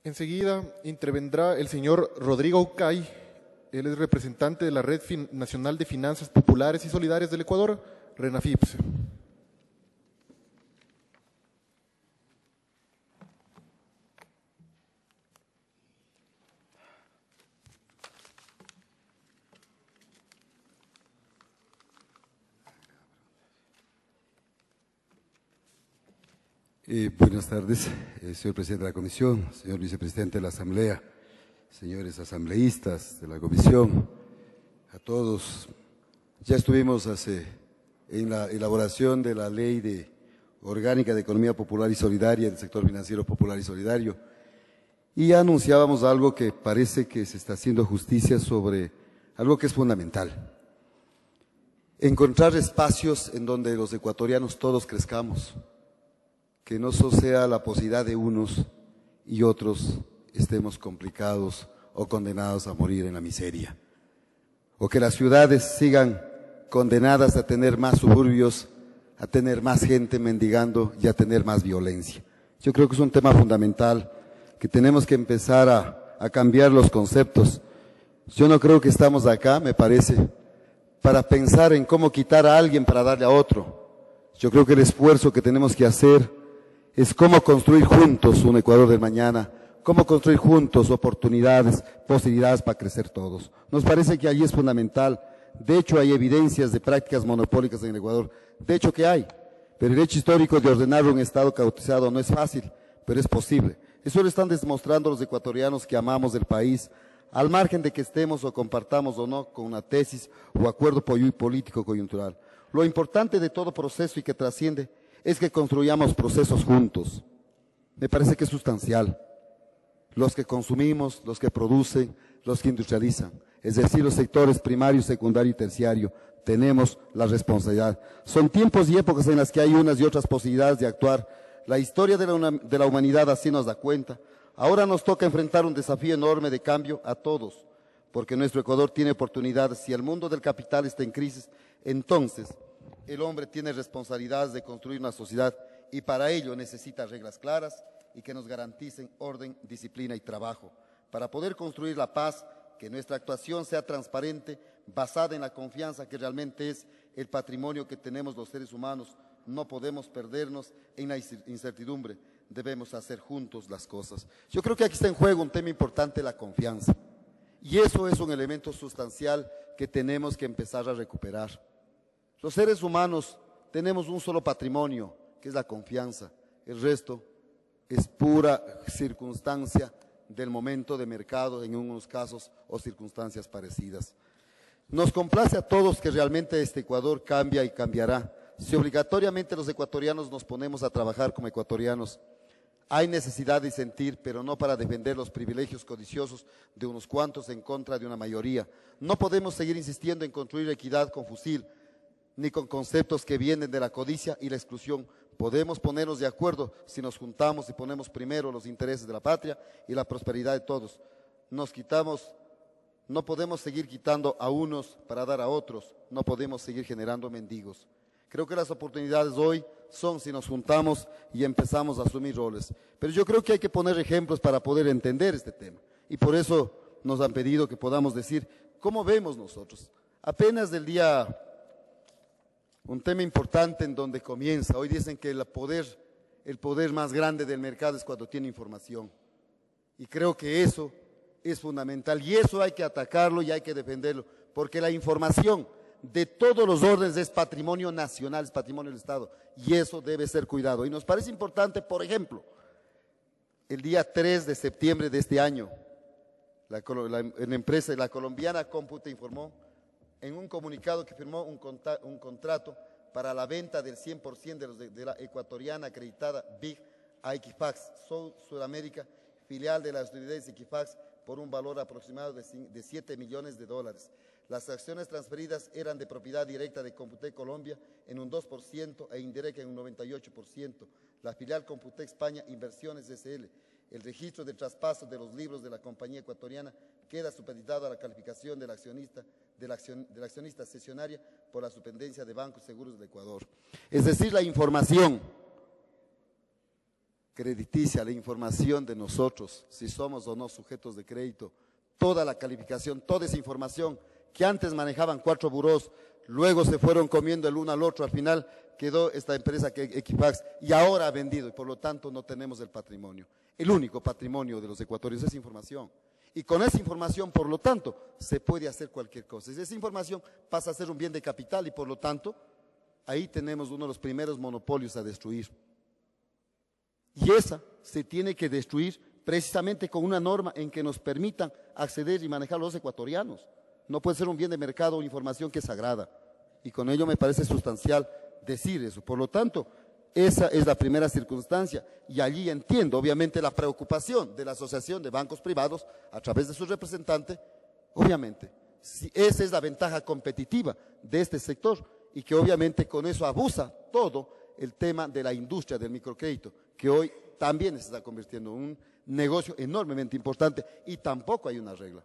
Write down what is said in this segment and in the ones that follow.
Enseguida intervendrá el señor Rodrigo Ucay. Él es representante de la Red Nacional de Finanzas Populares y Solidarias del Ecuador, RENAFIPS. Buenas tardes, señor presidente de la comisión, señor vicepresidente de la asamblea, señores asambleístas de la comisión, a todos. Ya estuvimos en la elaboración de la ley orgánica de economía popular y solidaria, del sector financiero popular y solidario, y ya anunciábamos algo que parece que se está haciendo justicia sobre algo que es fundamental: encontrar espacios en donde los ecuatorianos todos crezcamos, que no solo sea la posibilidad de unos y otros estemos complicados o condenados a morir en la miseria, o que las ciudades sigan condenadas a tener más suburbios, a tener más gente mendigando y a tener más violencia. Yo creo que es un tema fundamental, que tenemos que empezar a cambiar los conceptos. Yo no creo que estamos acá, me parece, para pensar en cómo quitar a alguien para darle a otro. Yo creo que el esfuerzo que tenemos que hacer es cómo construir juntos un Ecuador del mañana, cómo construir juntos oportunidades, posibilidades para crecer todos. Nos parece que allí es fundamental. De hecho, hay evidencias de prácticas monopólicas en el Ecuador. De hecho que hay, pero el hecho histórico de ordenar un Estado caotizado no es fácil, pero es posible. Eso lo están demostrando los ecuatorianos que amamos el país, al margen de que estemos o compartamos o no con una tesis o acuerdo político coyuntural. Lo importante de todo proceso y que trasciende es que construyamos procesos juntos. Me parece que es sustancial. Los que consumimos, los que producen, los que industrializan, es decir, los sectores primario, secundario y terciario, tenemos la responsabilidad. Son tiempos y épocas en las que hay unas y otras posibilidades de actuar. La historia de la humanidad así nos da cuenta. Ahora nos toca enfrentar un desafío enorme de cambio a todos, porque nuestro Ecuador tiene oportunidades. Si el mundo del capital está en crisis, entonces el hombre tiene responsabilidades de construir una sociedad, y para ello necesita reglas claras y que nos garanticen orden, disciplina y trabajo. Para poder construir la paz, que nuestra actuación sea transparente, basada en la confianza que realmente es el patrimonio que tenemos los seres humanos. No podemos perdernos en la incertidumbre, debemos hacer juntos las cosas. Yo creo que aquí está en juego un tema importante: la confianza. Y eso es un elemento sustancial que tenemos que empezar a recuperar. Los seres humanos tenemos un solo patrimonio, que es la confianza. El resto es pura circunstancia del momento de mercado, en unos casos, o circunstancias parecidas. Nos complace a todos que realmente este Ecuador cambia y cambiará. Si obligatoriamente los ecuatorianos nos ponemos a trabajar como ecuatorianos, hay necesidad de sentir, pero no para defender los privilegios codiciosos de unos cuantos en contra de una mayoría. No podemos seguir insistiendo en construir equidad con fusil, ni con conceptos que vienen de la codicia y la exclusión. Podemos ponernos de acuerdo si nos juntamos y ponemos primero los intereses de la patria y la prosperidad de todos. No podemos seguir quitando a unos para dar a otros, no podemos seguir generando mendigos. Creo que las oportunidades hoy son si nos juntamos y empezamos a asumir roles. Pero yo creo que hay que poner ejemplos para poder entender este tema. Y por eso nos han pedido que podamos decir cómo vemos nosotros. Apenas del día... Un tema importante en donde comienza. Hoy dicen que el poder más grande del mercado es cuando tiene información. Y creo que eso es fundamental. Y eso hay que atacarlo y hay que defenderlo. Porque la información de todos los órdenes es patrimonio nacional, es patrimonio del Estado. Y eso debe ser cuidado. Y nos parece importante, por ejemplo, el día 3 de septiembre de este año, la colombiana Cómputo informó en un comunicado que firmó un contrato para la venta del 100% de la ecuatoriana acreditada BIG a Equifax Sudamérica, filial de la estadounidense Equifax, por un valor aproximado de $7 millones. Las acciones transferidas eran de propiedad directa de Computec Colombia en un 2% e indirecta en un 98%. La filial Computec España Inversiones S.L. El registro de traspaso de los libros de la compañía ecuatoriana queda supeditado a la calificación del accionista cesionaria por la Superintendencia de Bancos y Seguros del Ecuador. Es decir, la información crediticia, la información de nosotros, si somos o no sujetos de crédito, toda la calificación, toda esa información que antes manejaban 4 burós, luego se fueron comiendo el uno al otro, al final quedó esta empresa que Equifax y ahora ha vendido y por lo tanto no tenemos el patrimonio. El único patrimonio de los ecuatorianos es información. Y con esa información, por lo tanto, se puede hacer cualquier cosa. Esa información pasa a ser un bien de capital y por lo tanto, ahí tenemos uno de los primeros monopolios a destruir. Y esa se tiene que destruir precisamente con una norma en que nos permitan acceder y manejar los ecuatorianos. No puede ser un bien de mercado o información que es sagrada. Y con ello me parece sustancial decir eso. Por lo tanto, esa es la primera circunstancia. Y allí entiendo, obviamente, la preocupación de la Asociación de Bancos Privados a través de su representante. Obviamente, si esa es la ventaja competitiva de este sector y que obviamente con eso abusa todo el tema de la industria del microcrédito, que hoy también se está convirtiendo en un negocio enormemente importante y tampoco hay una regla.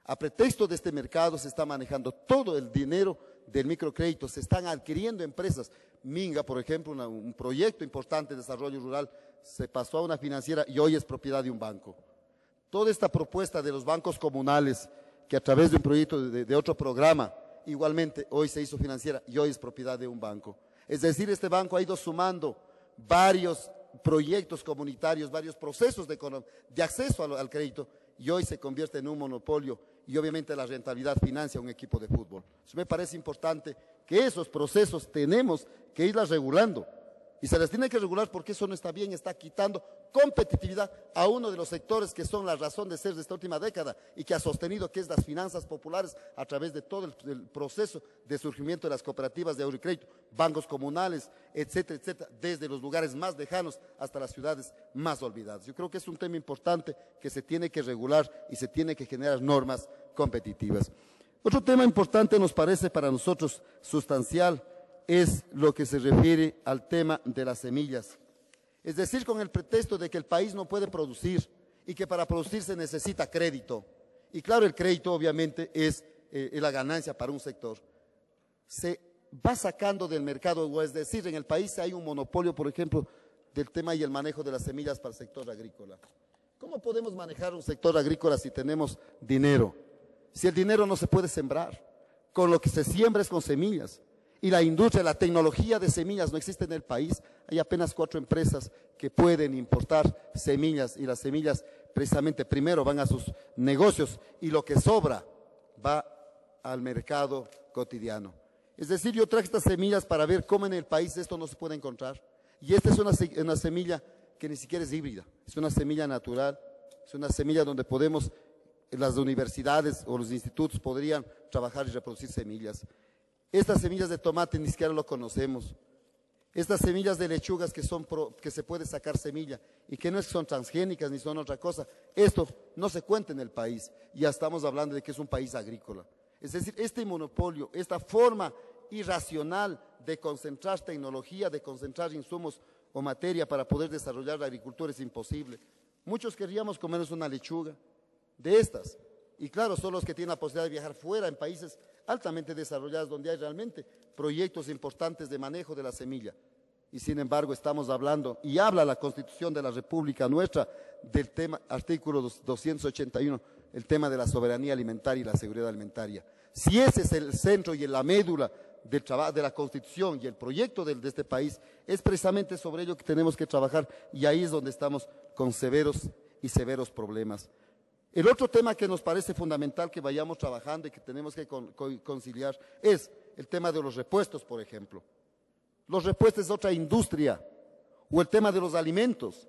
A pretexto de este mercado se está manejando todo el dinero del microcrédito, se están adquiriendo empresas. Minga, por ejemplo, un proyecto importante de desarrollo rural, se pasó a una financiera y hoy es propiedad de un banco. Toda esta propuesta de los bancos comunales, que a través de un proyecto de otro programa, igualmente hoy se hizo financiera y hoy es propiedad de un banco. Es decir, este banco ha ido sumando varios proyectos comunitarios, varios procesos de acceso al crédito y hoy se convierte en un monopolio y obviamente la rentabilidad financia un equipo de fútbol. Eso me parece importante que esos procesos tenemos que irlas regulando y se las tiene que regular porque eso no está bien, está quitando competitividad a uno de los sectores que son la razón de ser de esta última década y que ha sostenido que es las finanzas populares a través de todo el proceso de surgimiento de las cooperativas de ahorro y crédito, bancos comunales, etcétera, etcétera, desde los lugares más lejanos hasta las ciudades más olvidadas. Yo creo que es un tema importante que se tiene que regular y se tiene que generar normas competitivas. Otro tema importante nos parece para nosotros sustancial es lo que se refiere al tema de las semillas. Es decir, con el pretexto de que el país no puede producir y que para producir se necesita crédito. Y claro, el crédito obviamente es la ganancia para un sector. Se va sacando del mercado, o es decir, en el país hay un monopolio, por ejemplo, del tema y el manejo de las semillas para el sector agrícola. ¿Cómo podemos manejar un sector agrícola si tenemos dinero? Si el dinero no se puede sembrar, con lo que se siembra es con semillas. Y la industria, la tecnología de semillas no existe en el país. Hay apenas 4 empresas que pueden importar semillas y las semillas precisamente primero van a sus negocios y lo que sobra va al mercado cotidiano. Es decir, yo traje estas semillas para ver cómo en el país esto no se puede encontrar. Y esta es una semilla que ni siquiera es híbrida, es una semilla natural, es una semilla donde podemos, las universidades o los institutos podrían trabajar y reproducir semillas. Estas semillas de tomate ni siquiera lo conocemos. Estas semillas de lechugas que se puede sacar semilla y que no es que son transgénicas ni son otra cosa, esto no se cuenta en el país. Ya estamos hablando de que es un país agrícola. Es decir, este monopolio, esta forma irracional de concentrar tecnología, de concentrar insumos o materia para poder desarrollar la agricultura es imposible. Muchos querríamos comernos una lechuga de estas. Y claro, son los que tienen la posibilidad de viajar fuera en países altamente desarrollados donde hay realmente proyectos importantes de manejo de la semilla. Y sin embargo estamos hablando, y habla la Constitución de la República nuestra, del tema, artículo 281, el tema de la soberanía alimentaria y la seguridad alimentaria. Si ese es el centro y la médula del trabajo de la Constitución y el proyecto de este país, es precisamente sobre ello que tenemos que trabajar y ahí es donde estamos con severos problemas. El otro tema que nos parece fundamental que vayamos trabajando y que tenemos que conciliar es el tema de los repuestos, por ejemplo. Los repuestos es otra industria, o el tema de los alimentos.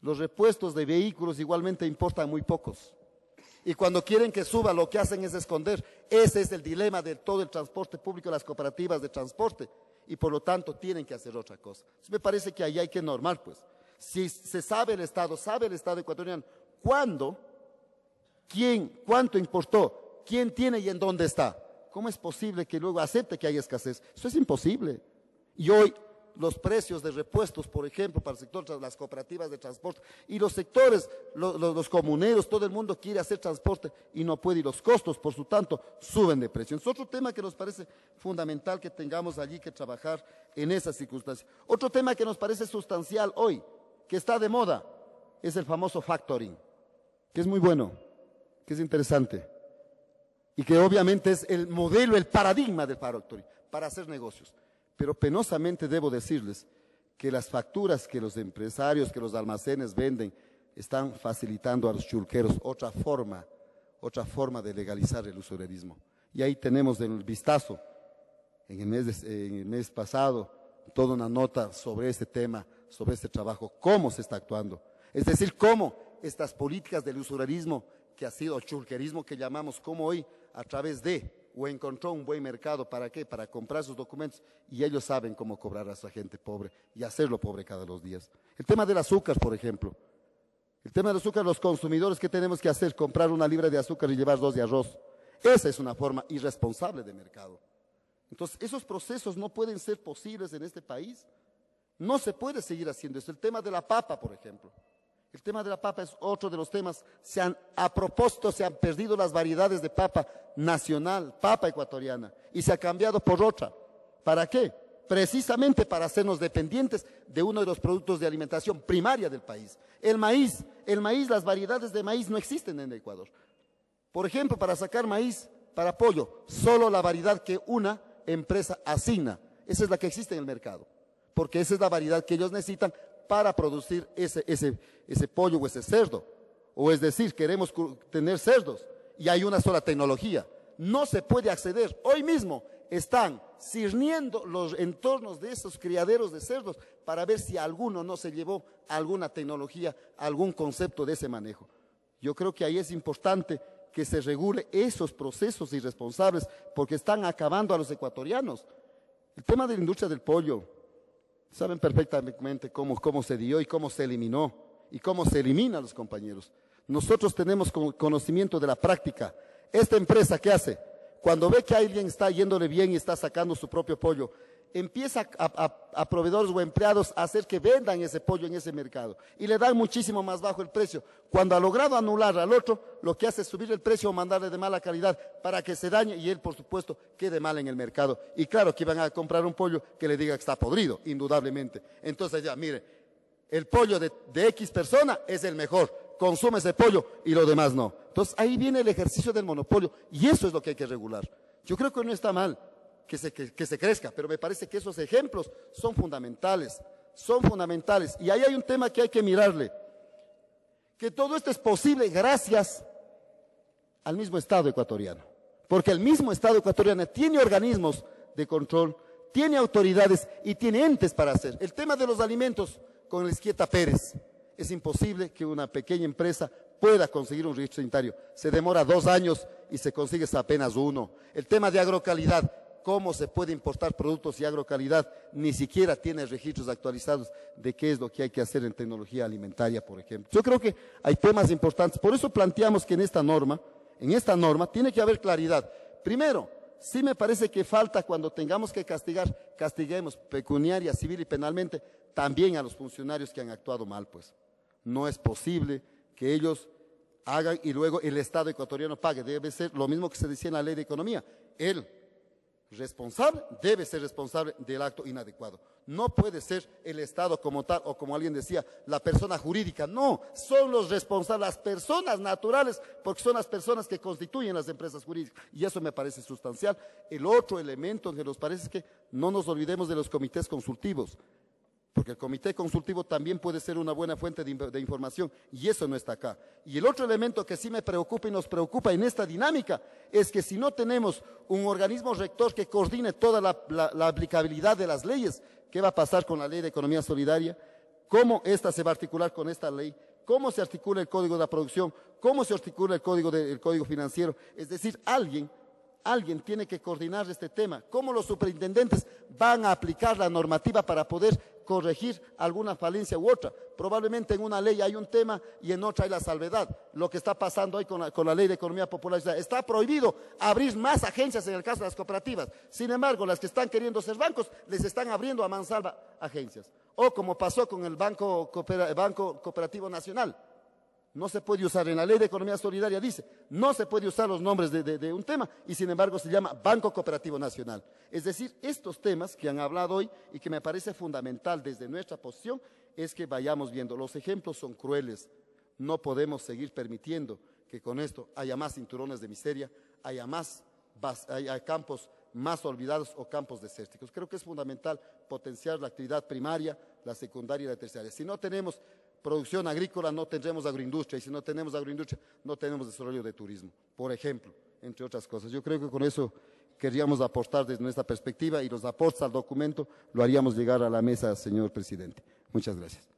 Los repuestos de vehículos igualmente importan muy pocos. Y cuando quieren que suba, lo que hacen es esconder. Ese es el dilema de todo el transporte público, las cooperativas de transporte. Y por lo tanto tienen que hacer otra cosa. Entonces me parece que ahí hay que normar, pues. Si se sabe el Estado ecuatoriano, ¿cuándo? ¿Quién? ¿Cuánto importó? ¿Quién tiene y en dónde está? ¿Cómo es posible que luego acepte que hay escasez? Eso es imposible. Y hoy los precios de repuestos, por ejemplo, para el sector de las cooperativas de transporte y los sectores, los comuneros, todo el mundo quiere hacer transporte y no puede, y los costos, por su tanto, suben de precio. Es otro tema que nos parece fundamental que tengamos allí que trabajar en esas circunstancias. Otro tema que nos parece sustancial hoy que está de moda es el famoso factoring, que es muy bueno, que es interesante y que obviamente es el modelo, el paradigma del factoring para hacer negocios. Pero penosamente debo decirles que las facturas que los empresarios, que los almacenes venden, están facilitando a los chulqueros otra forma de legalizar el usurerismo. Y ahí tenemos el vistazo, en el mes pasado, toda una nota sobre este tema, sobre este trabajo, cómo se está actuando. Es decir, cómo estas políticas del usurerismo, que ha sido chulquerismo que llamamos, como hoy, a través de, o encontró un buen mercado, ¿para qué? Para comprar sus documentos, y ellos saben cómo cobrar a esa gente pobre y hacerlo pobre cada dos días. El tema del azúcar, por ejemplo. El tema del azúcar, los consumidores, ¿qué tenemos que hacer? Comprar una libra de azúcar y llevar 2 de arroz. Esa es una forma irresponsable de mercado. Entonces, esos procesos no pueden ser posibles en este país. No se puede seguir haciendo eso. El tema de la papa, por ejemplo. El tema de la papa es otro de los temas. A propósito, se han perdido las variedades de papa nacional, papa ecuatoriana, y se ha cambiado por otra. ¿Para qué? Precisamente para hacernos dependientes de uno de los productos de alimentación primaria del país. El maíz, las variedades de maíz no existen en Ecuador. Por ejemplo, para sacar maíz para pollo, solo la variedad que una empresa asigna. Esa es la que existe en el mercado, porque esa es la variedad que ellos necesitan para producir ese pollo o ese cerdo. O es decir, queremos tener cerdos y hay una sola tecnología. No se puede acceder. Hoy mismo están cirniendo los entornos de esos criaderos de cerdos para ver si alguno no se llevó alguna tecnología, algún concepto de ese manejo. Yo creo que ahí es importante que se regule esos procesos irresponsables porque están acabando a los ecuatorianos. El tema de la industria del pollo, saben perfectamente cómo se dio y cómo se eliminó y cómo se elimina a los compañeros. Nosotros tenemos conocimiento de la práctica. Esta empresa, ¿qué hace? Cuando ve que a alguien está yéndole bien y está sacando su propio pollo, empieza a proveedores o empleados a hacer que vendan ese pollo en ese mercado y le dan muchísimo más bajo el precio. Cuando ha logrado anular al otro, lo que hace es subir el precio o mandarle de mala calidad para que se dañe y él, por supuesto, quede mal en el mercado. Y claro que iban a comprar un pollo que le diga que está podrido, indudablemente. Entonces ya, mire, el pollo de X persona es el mejor, consume ese pollo y lo demás no. Entonces ahí viene el ejercicio del monopolio y eso es lo que hay que regular. Yo creo que no está mal que se crezca, pero me parece que esos ejemplos son fundamentales, y ahí hay un tema que hay que mirarle, que todo esto es posible gracias al mismo Estado ecuatoriano, porque el mismo Estado ecuatoriano tiene organismos de control, tiene autoridades y tiene entes para hacer. El tema de los alimentos con el Izquieta Pérez, es imposible que una pequeña empresa pueda conseguir un registro sanitario, se demora 2 años y se consigue apenas 1. El tema de agrocalidad, cómo se puede importar productos y agrocalidad, ni siquiera tiene registros actualizados de qué es lo que hay que hacer en tecnología alimentaria, por ejemplo. Yo creo que hay temas importantes, por eso planteamos que en esta norma tiene que haber claridad. Primero, sí me parece que falta cuando tengamos que castigar, castiguemos pecuniaria, civil y penalmente también a los funcionarios que han actuado mal, pues. No es posible que ellos hagan y luego el Estado ecuatoriano pague. Debe ser lo mismo que se decía en la ley de economía. El responsable debe ser responsable del acto inadecuado. No puede ser el Estado como tal, o como alguien decía, la persona jurídica. No, son los responsables, las personas naturales, porque son las personas que constituyen las empresas jurídicas. Y eso me parece sustancial. El otro elemento que nos parece es que no nos olvidemos de los comités consultivos, porque el comité consultivo también puede ser una buena fuente de información, y eso no está acá. Y el otro elemento que sí me preocupa y nos preocupa en esta dinámica es que si no tenemos un organismo rector que coordine toda la aplicabilidad de las leyes, ¿qué va a pasar con la ley de economía solidaria? ¿Cómo esta se va a articular con esta ley? ¿Cómo se articula el código de la producción? ¿Cómo se articula el código financiero? Es decir, alguien tiene que coordinar este tema. ¿Cómo los superintendentes van a aplicar la normativa para poder corregir alguna falencia u otra? Probablemente en una ley hay un tema y en otra hay la salvedad. Lo que está pasando hoy con la ley de economía popular, está prohibido abrir más agencias en el caso de las cooperativas. Sin embargo, las que están queriendo ser bancos, les están abriendo a mansalva agencias. O como pasó con el Banco Cooperativo Nacional. No se puede usar, en la ley de economía solidaria dice, no se puede usar los nombres de un tema y sin embargo se llama Banco Cooperativo Nacional. Es decir, estos temas que han hablado hoy y que me parece fundamental desde nuestra posición es que vayamos viendo. Los ejemplos son crueles, no podemos seguir permitiendo que con esto haya más cinturones de miseria, haya campos más olvidados o campos desérticos. Creo que es fundamental potenciar la actividad primaria, la secundaria y la terciaria. Si no tenemos producción agrícola, no tendremos agroindustria, y si no tenemos agroindustria, no tenemos desarrollo de turismo, por ejemplo, entre otras cosas. Yo creo que con eso queríamos aportar desde nuestra perspectiva y los aportes al documento lo haríamos llegar a la mesa, señor presidente. Muchas gracias.